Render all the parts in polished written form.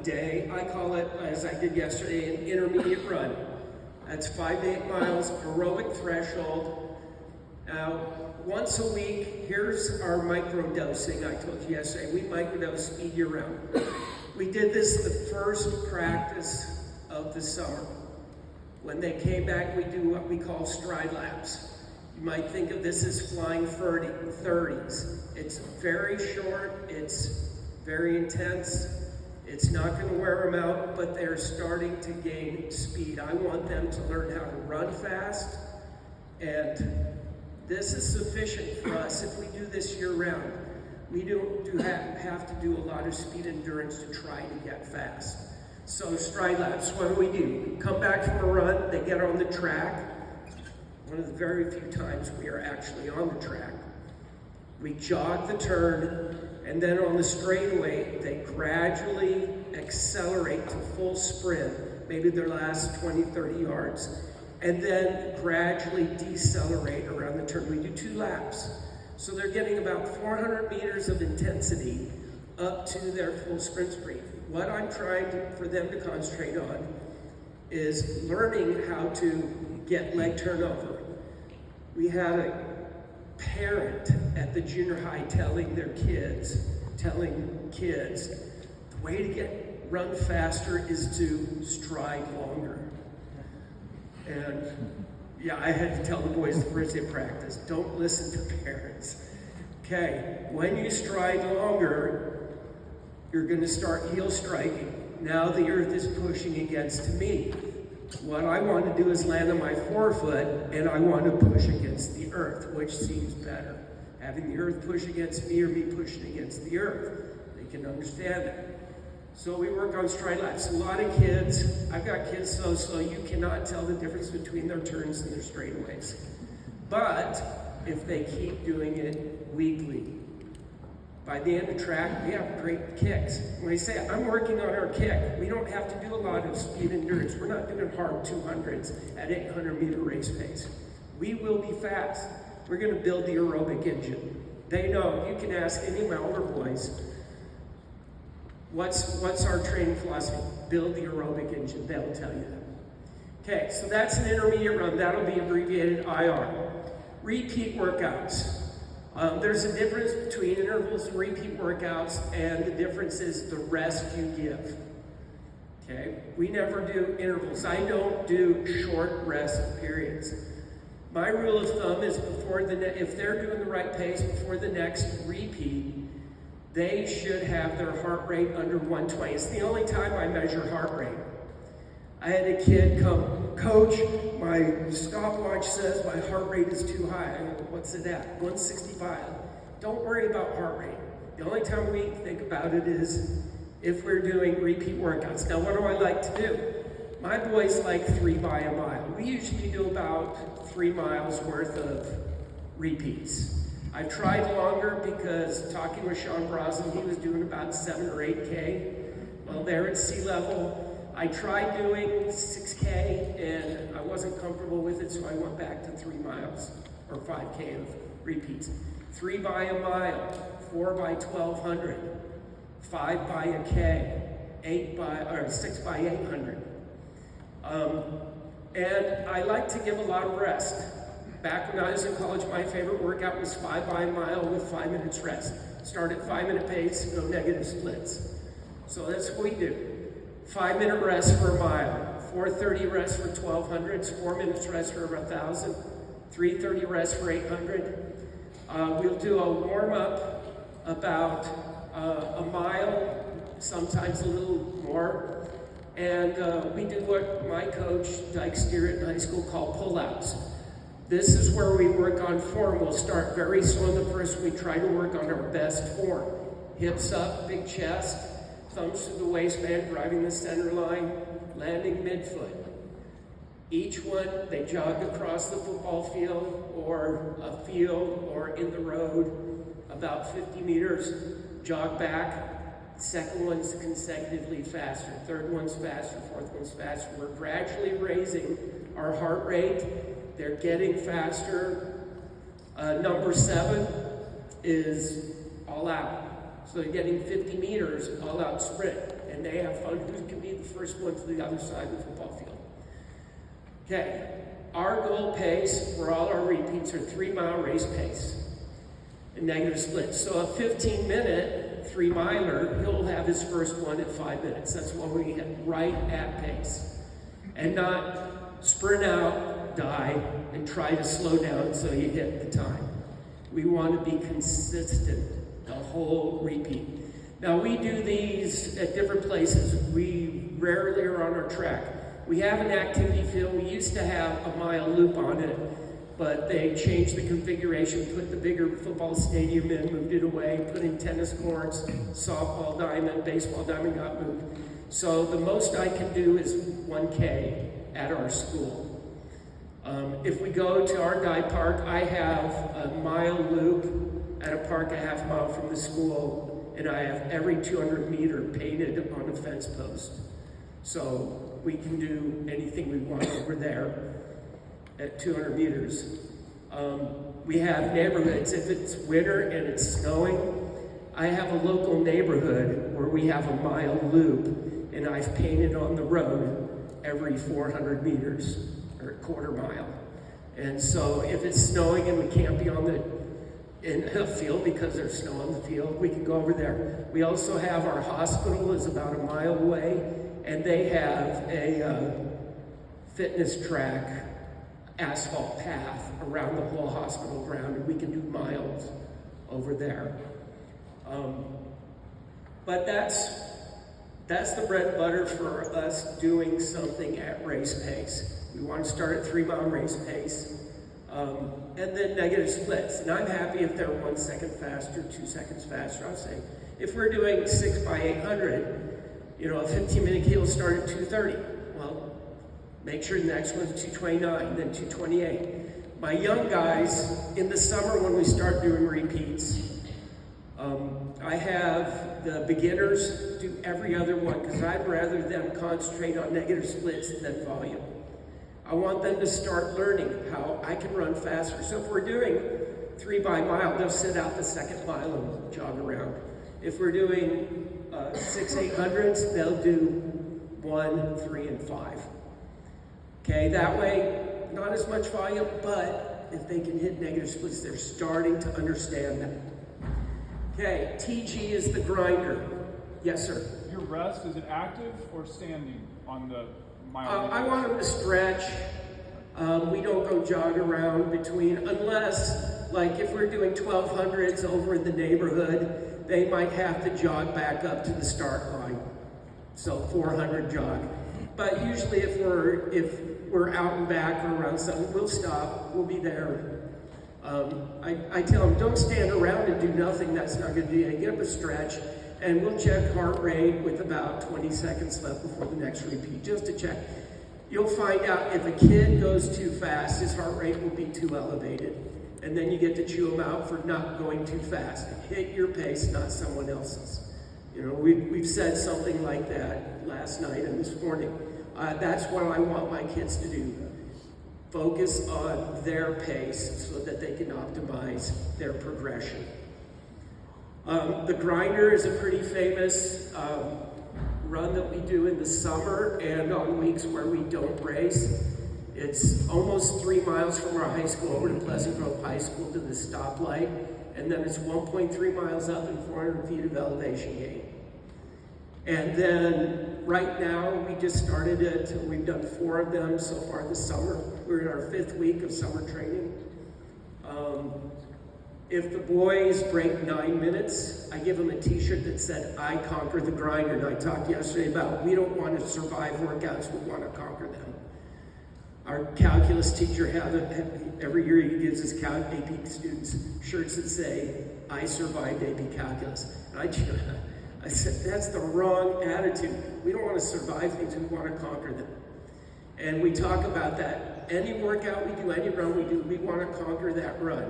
day. I call it, as I did yesterday, an intermediate run. That's 5 to 8 miles, aerobic threshold. Now, once a week, here's our microdosing. I told you yesterday, we microdose speed year round. We did this the first practice of the summer. When they came back, we do what we call stride laps. You might think of this as flying 30s. It's very short, it's very intense. It's not going to wear them out, but they're starting to gain speed. I want them to learn how to run fast, and this is sufficient for us if we do this year round. We don't have to do a lot of speed endurance to try to get fast. So stride laps, what do? Come back from a run, they get on the track. One of the very few times we are actually on the track. We jog the turn, and then on the straightaway, they gradually accelerate to full sprint, maybe their last 20, 30 yards, and then gradually decelerate around the turn. We do 2 laps. So they're getting about 400 meters of intensity up to their full sprint speed. What I'm trying for them to concentrate on is learning how to get leg turnover. We had a parent at the junior high telling kids, the way to run faster is to stride longer. And yeah, I had to tell the boys the first day of practice, don't listen to parents. Okay, when you stride longer, you're going to start heel striking. Now the earth is pushing against me. What I want to do is land on my forefoot, and I want to push against the earth, which seems better. Having the earth push against me or me pushing against the earth. They can understand it. So we work on stride laps. A lot of kids, I've got kids so slow you cannot tell the difference between their turns and their straightaways. But if they keep doing it weekly, by the end of track, we have great kicks. When I say I'm working on our kick, we don't have to do a lot of speed endurance. We're not doing hard 200s at 800-meter race pace. We will be fast. We're going to build the aerobic engine. They know. You can ask any of my older boys, what's our training philosophy? Build the aerobic engine. They'll tell you that. Okay, so that's an intermediate run. That'll be abbreviated IR. Repeat workouts. There's a difference between intervals and repeat workouts, and the difference is the rest you give. Okay? We never do intervals. I don't do short rest periods. My rule of thumb is if they're doing the right pace before the next repeat, they should have their heart rate under 120. It's the only time I measure heart rate. I had a kid come, Coach, my stopwatch says my heart rate is too high. I go, what's it at? 165. Don't worry about heart rate. The only time we think about it is if we're doing repeat workouts. Now, what do I like to do? My boys like 3 by a mile. We usually do about 3 miles worth of repeats. I've tried longer because talking with Sean Brosnan, he was doing about 7 or 8K. Well, they're at sea level. I tried doing 6K and I wasn't comfortable with it, so I went back to 3 miles or 5K of repeats. 3 by a mile, 4 by 1200, 5 by a K, 6 by 800. And I like to give a lot of rest. Back when I was in college, my favorite workout was 5 by a mile with 5 minutes rest. Start at 5-minute pace, go negative splits. So that's what we do. 5-minute rest for a mile, 4:30 rest for 1200s, 4 minutes rest for 1,000, 3:30 rest for 800. We'll do a warm-up about a mile, sometimes a little more. And we do what my coach, Dyke Steer in high school, called pull-outs. This is where we work on form. We'll start very slow in the first. We try to work on our best form. Hips up, big chest, thumbs to the waistband, driving the center line, landing midfoot. Each one, they jog across the football field or a field or in the road, about 50 meters, jog back. Second one's consecutively faster, third one's faster, fourth one's faster. We're gradually raising our heart rate. They're getting faster. Number 7 is all out. So they're getting 50 meters all out sprint. And and they have fun. Who can be the first one to the other side of the football field? Okay, our goal pace for all our repeats are 3-mile race pace and negative splits. So a 15-minute 3-miler, he'll have his first one at 5 minutes. That's what we get right at pace. And not sprint out, die, and try to slow down until you hit the time. We want to be consistent the whole repeat. Now we do these at different places. We rarely are on our track. We have an activity field. We used to have a mile loop on it, but they changed the configuration, put the bigger football stadium in, moved it away, put in tennis courts, softball diamond, baseball diamond got moved. So the most I can do is 1K at our school. If we go to our Guy Park, I have a mile loop at a park a half mile from the school, and I have every 200 meter painted on a fence post. So we can do anything we want over there at 200 meters. We have neighborhoods. If it's winter and it's snowing, I have a local neighborhood where we have a mile loop, and I've painted on the road every 400 meters, or a quarter mile. And so if it's snowing and we can't be in a field because there's snow on the field, we can go over there. We also have our hospital is about a mile away, and they have a fitness track, asphalt path around the whole hospital ground, and we can do miles over there. But that's the bread and butter for us doing something at race pace. We want to start at 3-mile race pace, and then negative splits. And I'm happy if they're 1 second faster, 2 seconds faster. I'll say, if we're doing 6 by 800, a 15-minute keel start at 2:30. Well, make sure the next one's 2:29, then 2:28. My young guys, in the summer when we start doing repeats, I have the beginners do every other one because I'd rather them concentrate on negative splits than volume. I want them to start learning how I can run faster. So if we're doing 3 by mile, they'll sit out the second mile and jog around. If we're doing 6 800s, they'll do 1, 3, and 5. Okay, that way, not as much volume, but if they can hit negative splits, they're starting to understand that. Okay, TG is the grinder. Yes, sir. Your rest, is it active or standing on the mile? I want them to stretch. We don't go jog around between, unless, like if we're doing 1200s over in the neighborhood, they might have to jog back up to the start line. So 400 jog. But usually if we're out and back or around something, we'll stop, we'll be there. I tell them, don't stand around and do nothing. That's not going to do anything. Get up a stretch, and we'll check heart rate with about 20 seconds left before the next repeat, just to check. You'll find out if a kid goes too fast, his heart rate will be too elevated. And then you get to chew them out for not going too fast. Hit your pace, not someone else's. We've said something like that last night and this morning. That's what I want my kids to do. Focus on their pace so that they can optimize their progression. The grinder is a pretty famous run that we do in the summer and on weeks where we don't race. It's almost 3 miles from our high school over to Pleasant Grove High School to the stoplight, and then it's 1.3 miles up and 400 feet of elevation gain. And then right now, we just started it. We've done 4 of them so far this summer. We're in our 5th week of summer training. If the boys break 9 minutes, I give them a t-shirt that said, I conquer the grinder. And I talked yesterday about we don't want to survive workouts, we want to conquer them. Our calculus teacher every year he gives his AP students shirts that say, I survived AP Calculus. And I said, that's the wrong attitude. We don't want to survive things, we want to conquer them. And we talk about that. Any workout we do, any run we do, we want to conquer that run.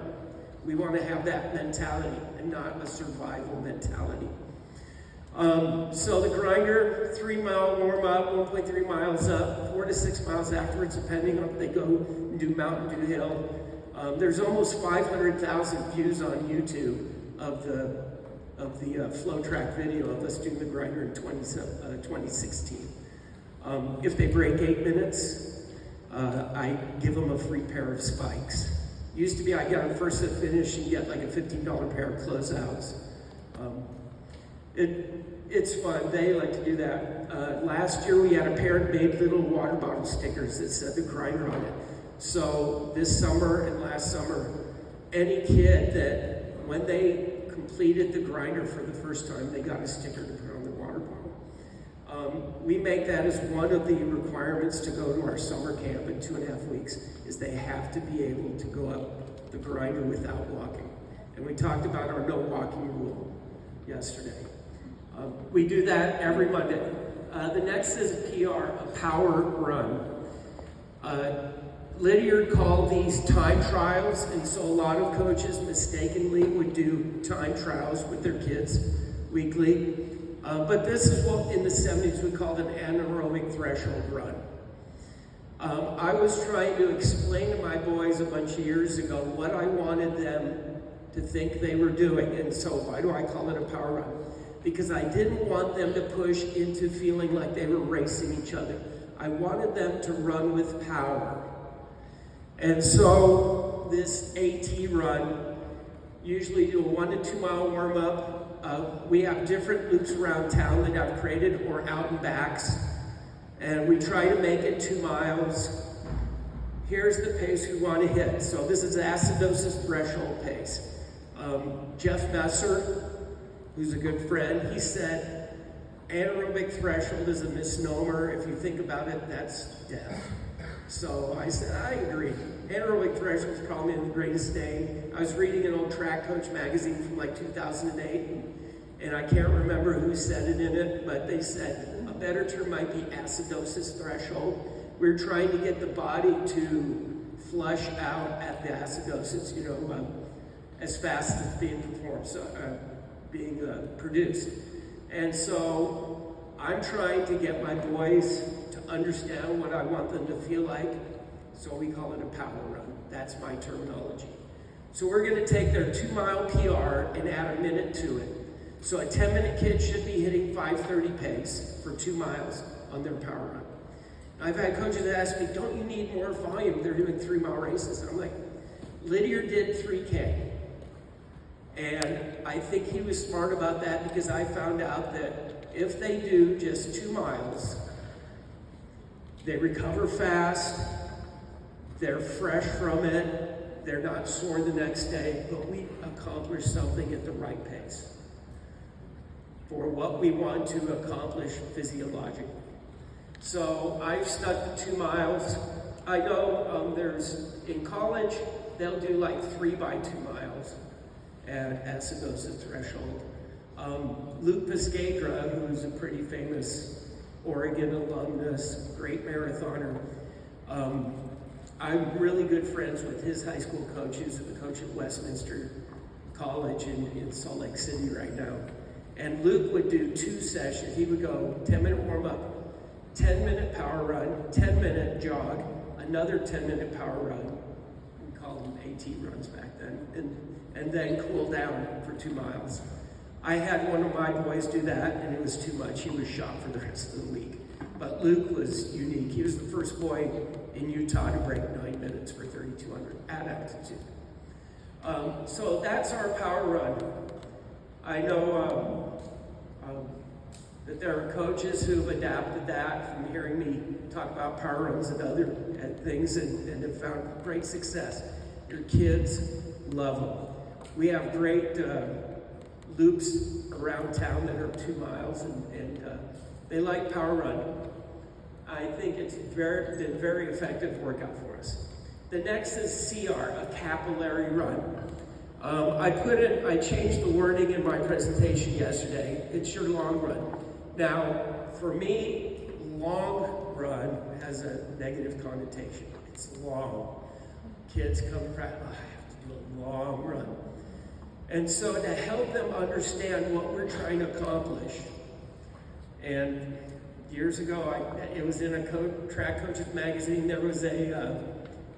We want to have that mentality and not a survival mentality. So the grinder, 3-mile warm up, 1.3 miles up, 4 to 6 miles afterwards, depending on if they go and do mountain, do hill. There's almost 500,000 views on YouTube of the flow track video of us doing the grinder in 2016. If they break 8 minutes, I give them a free pair of spikes. Used to be I get on first to finish and get like a $15 pair of closeouts. It's fun. They like to do that. Last year we had a parent made little water bottle stickers that said the grinder on it. So this summer and last summer, any kid that when they completed the grinder for the first time, they got a sticker to put on their water bottle. We make that as one of the requirements to go to our summer camp in 2.5 weeks, is they have to be able to go up the grinder without walking. And we talked about our no walking rule yesterday. We do that every Monday. The next is a PR, a power run. Lydiard called these time trials, and so a lot of coaches mistakenly would do time trials with their kids weekly. But this is what in the 70s we called an anaerobic threshold run. I was trying to explain to my boys a bunch of years ago what I wanted them to think they were doing, and so why do I call it a power run? Because I didn't want them to push into feeling like they were racing each other. I wanted them to run with power. And so this AT run, usually do a 1 to 2 mile warm up. We have different loops around town that I've created or out and backs. And we try to make it 2 miles. Here's the pace we want to hit. So this is the acidosis threshold pace. Jeff Messer, who's a good friend, he said, anaerobic threshold is a misnomer. If you think about it, that's death. So I said, I agree. Anaerobic threshold is probably the greatest thing. I was reading an old Track Coach magazine from like 2008, and I can't remember who said it in it, but they said a better term might be acidosis threshold. We're trying to get the body to flush out at the acidosis, as fast as it's being performed, being produced. And so I'm trying to get my boys to understand what I want them to feel like, so we call it a power run. That's my terminology. So we're gonna take their 2 mile PR and add a minute to it. So a 10-minute kid should be hitting 5:30 pace for 2 miles on their power run. I've had coaches ask me, don't you need more volume? They're doing 3 mile races. I'm like, Lydiard did 3K. And I think he was smart about that because I found out that if they do just 2 miles, they recover fast, they're fresh from it, they're not sore the next day, but we accomplish something at the right pace for what we want to accomplish physiologically. So I've stuck to 2 miles. I know in college, they'll do like 3 by 2 miles at acidosis threshold. Luke Piscadra, who's a pretty famous Oregon alumnus, great marathoner, I'm really good friends with his high school coach, who's the coach at Westminster College in Salt Lake City right now. And Luke would do 2 sessions. He would go 10-minute warm-up, 10-minute power run, 10-minute jog, another 10-minute power run. We called them AT runs back then. And then cool down for 2 miles. I had one of my boys do that, and it was too much. He was shot for the rest of the week. But Luke was unique. He was the first boy in Utah to break 9 minutes for 3,200 at altitude. So that's our power run. I know that there are coaches who've adapted that from hearing me talk about power runs and other things and have found great success. Your kids love them. We have great loops around town that are 2 miles, and they like power run. I think it's been very effective workout for us. The next is CR, a capillary run. I changed the wording in my presentation yesterday. It's your long run. Now, for me, long run has a negative connotation. It's long. Kids come to practice, I have to do a long run. And so to help them understand what we're trying to accomplish, and years ago, it was in a Track Coaches magazine, there was a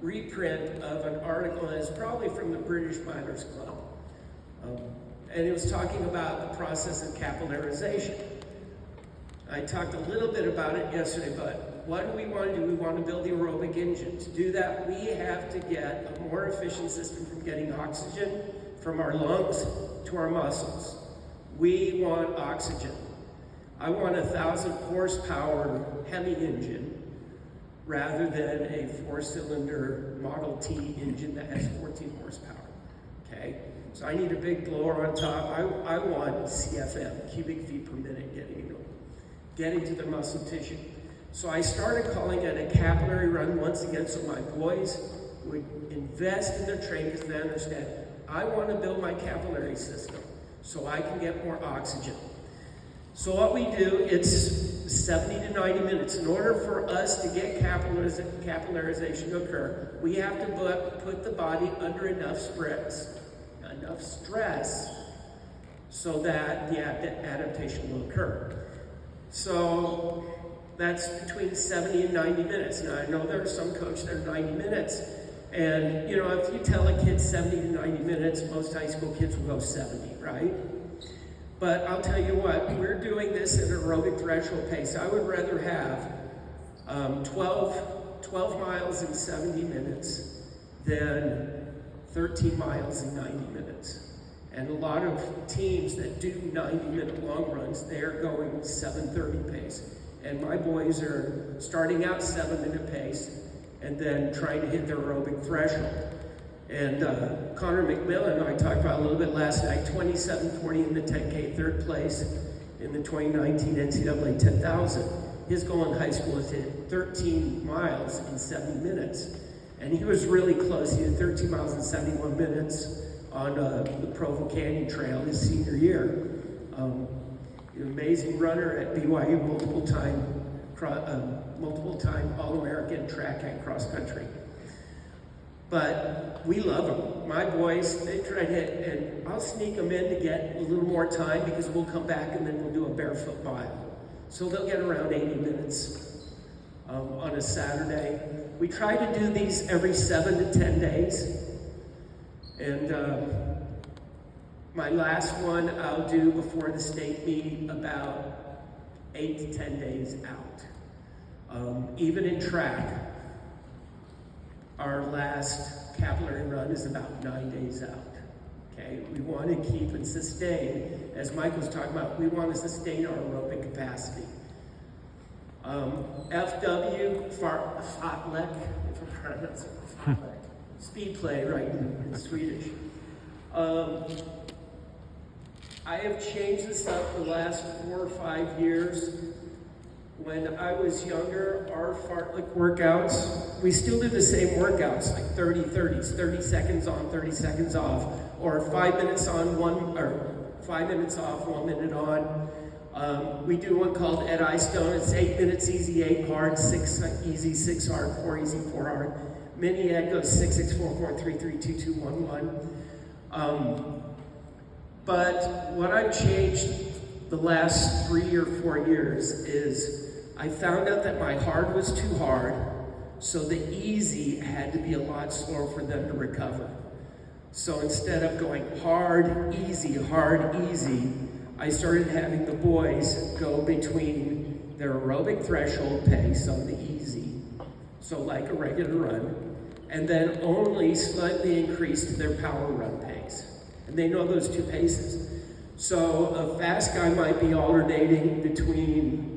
reprint of an article, and it's probably from the British Miners Club. and it was talking about the process of capillarization. I talked a little bit about it yesterday, but what do we want to do? We want to build the aerobic engine. To do that, we have to get a more efficient system from getting oxygen from our lungs to our muscles. We want oxygen. I want 1,000 horsepower Hemi engine rather than a 4-cylinder Model T engine that has 14 horsepower, okay? So I need a big blower on top. I want CFM, cubic feet per minute, getting to the muscle tissue. So I started calling it a capillary run once again, so my boys would invest in their training because they understand, I want to build my capillary system so I can get more oxygen. So what we do, it's 70 to 90 minutes. In order for us to get capillarization to occur, we have to put the body under enough stress so that the adaptation will occur. So that's between 70 and 90 minutes. Now I know there are some coaches that are 90 minutes, and you know, if you tell a kid 70 to 90 minutes, most high school kids will go 70, right? But I'll tell you what, we're doing this at an aerobic threshold pace. I would rather have 12 miles in 70 minutes than 13 miles in 90 minutes. And a lot of teams that do 90-minute long runs, they're going 7:30 pace. And my boys are starting out 7-minute pace and then trying to hit their aerobic threshold. And Connor McMillan, I talked about a little bit last night, 27:40 in the 10K, third place in the 2019 NCAA 10,000. His goal in high school is to hit 13 miles in 70 minutes. And he was really close. He did 13 miles in 71 minutes on the Provo Canyon Trail his senior year. An amazing runner at BYU, multiple time All-American track and cross country. But we love them. My boys, they try to hit, and I'll sneak them in to get a little more time because we'll come back and then we'll do a barefoot mile. So they'll get around 80 minutes on a Saturday. We try to do these every 7 to 10 days. And my last one I'll do before the state meet about 8 to 10 days out. Even in track, our last capillary run is about 9 days out. Okay, we want to keep and sustain, as Mike was talking about, we want to sustain our aerobic capacity. FW, Fartlek, speed play, right, in Swedish. I have changed this up the last 4 or 5 years. When I was younger, our fartlek workouts, we still do the same workouts, like 30-30s, 30 seconds on, 30 seconds off, or 5 minutes on, 5 minutes off, 1 minute on. We do one called Ed Eyestone. It's 8 minutes easy, 8 hard, 6 easy, 6 hard, 4 easy, 4 hard. Mini Ed goes 6, 6, 4, 4, 3, 3, 2, 2, 1, 1. But what I've changed the last 3 or 4 years is I found out that my hard was too hard, so the easy had to be a lot slower for them to recover. So instead of going hard, easy, I started having the boys go between their aerobic threshold pace on the easy, so like a regular run, and then only slightly increase to their power run pace. And they know those two paces. So a fast guy might be alternating between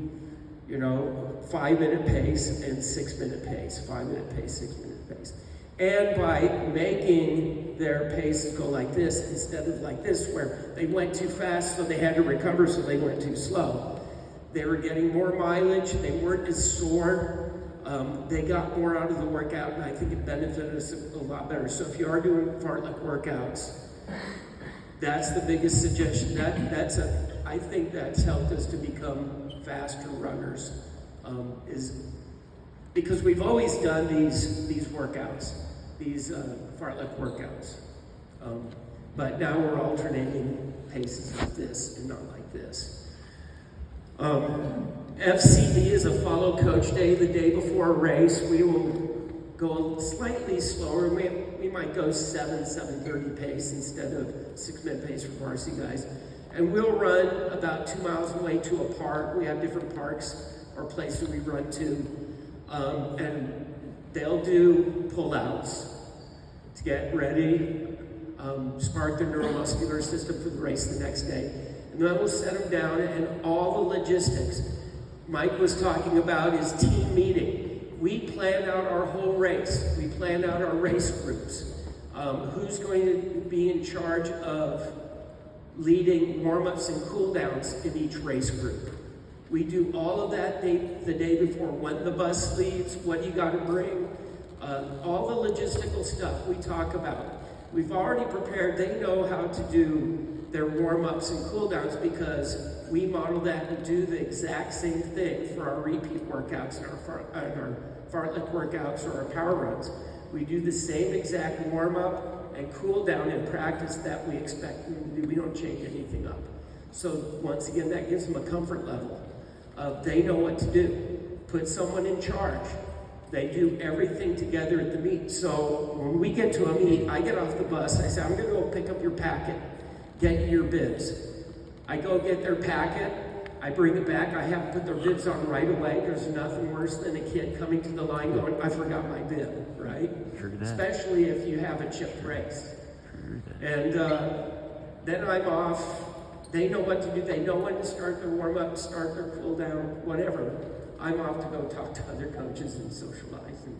5-minute pace and 6-minute pace, 5-minute pace, 6-minute pace. And by making their paces go like this instead of like this, where they went too fast, so they had to recover, so they went too slow. They were getting more mileage, they weren't as sore, they got more out of the workout, and I think it benefited us a lot better. So if you are doing fartlek workouts, that's the biggest suggestion. I think that's helped us to become faster runners, is because we've always done these workouts, these fartlek workouts, but now we're alternating paces like this and not like this. FCD is a follow coach day. The day before a race, we will go slightly slower. We might go 7:30 pace instead of 6-minute pace for varsity guys. And we'll run about 2 miles away to a park. We have different parks or places we run to. And they'll do pull-outs to get ready, spark their neuromuscular system for the race the next day. And then we'll set them down and all the logistics. Mike was talking about his team meeting. We plan out our whole race. We plan out our race groups. Who's going to be in charge of leading warm-ups and cool-downs in each race group. We do all of that the day before, when the bus leaves, what you got to bring, all the logistical stuff we talk about. We've already prepared. They know how to do their warm-ups and cool-downs because we model that and do the exact same thing for our repeat workouts and our fartlek workouts or our power runs. We do the same exact warm-up and cool-down in practice that we expect them to do. We don't change anything up. So once again, that gives them a comfort level. They know what to do. Put someone in charge. They do everything together at the meet. So when we get to a meet, I get off the bus, I say, I'm gonna go pick up your packet, get your bibs. I go get their packet, I bring it back, I have to put their bibs on right away. There's nothing worse than a kid coming to the line going, I forgot my bib, right? Especially if you have a chipped race. And then I'm off. They know what to do. They know when to start their warm-up, start their cool-down, whatever. I'm off to go talk to other coaches and socialize. And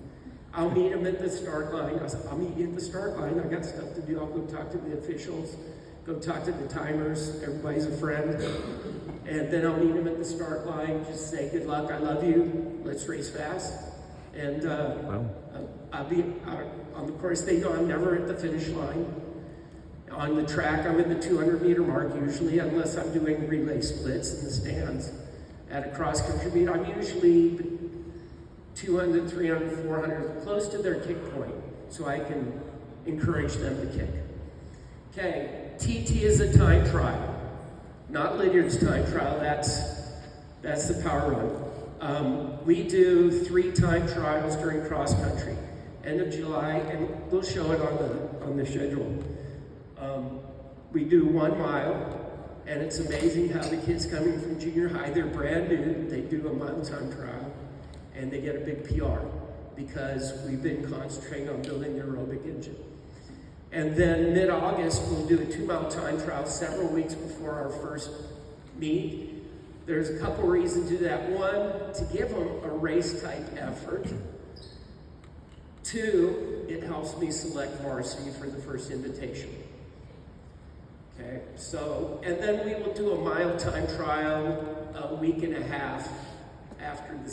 I'll meet them at the start line. I'll meet you at the start line. I got stuff to do. I'll go talk to the officials, go talk to the timers. Everybody's a friend. And then I'll meet them at the start line. Just say, good luck. I love you. Let's race fast. And I'll be on the course. They know I'm never at the finish line. On the track, I'm at the 200-meter mark usually, unless I'm doing relay splits in the stands. At a cross-country meet, I'm usually 200, 300, 400, close to their kick point, so I can encourage them to kick. Okay, TT is a time trial, not Lydiard's time trial. That's the power run. We do 3 time trials during cross-country, end of July, and we'll show it on the schedule. We do 1 mile, and it's amazing how the kids coming from junior high, they're brand new, they do a mile time trial, and they get a big PR because we've been concentrating on building their aerobic engine. And then mid-August, we'll do a 2-mile time trial several weeks before our first meet. There's a couple reasons to do that. 1, to give them a race-type effort. 2, it helps me select varsity for the first invitation. Okay, so, and then we will do a mile time trial a week and a half after the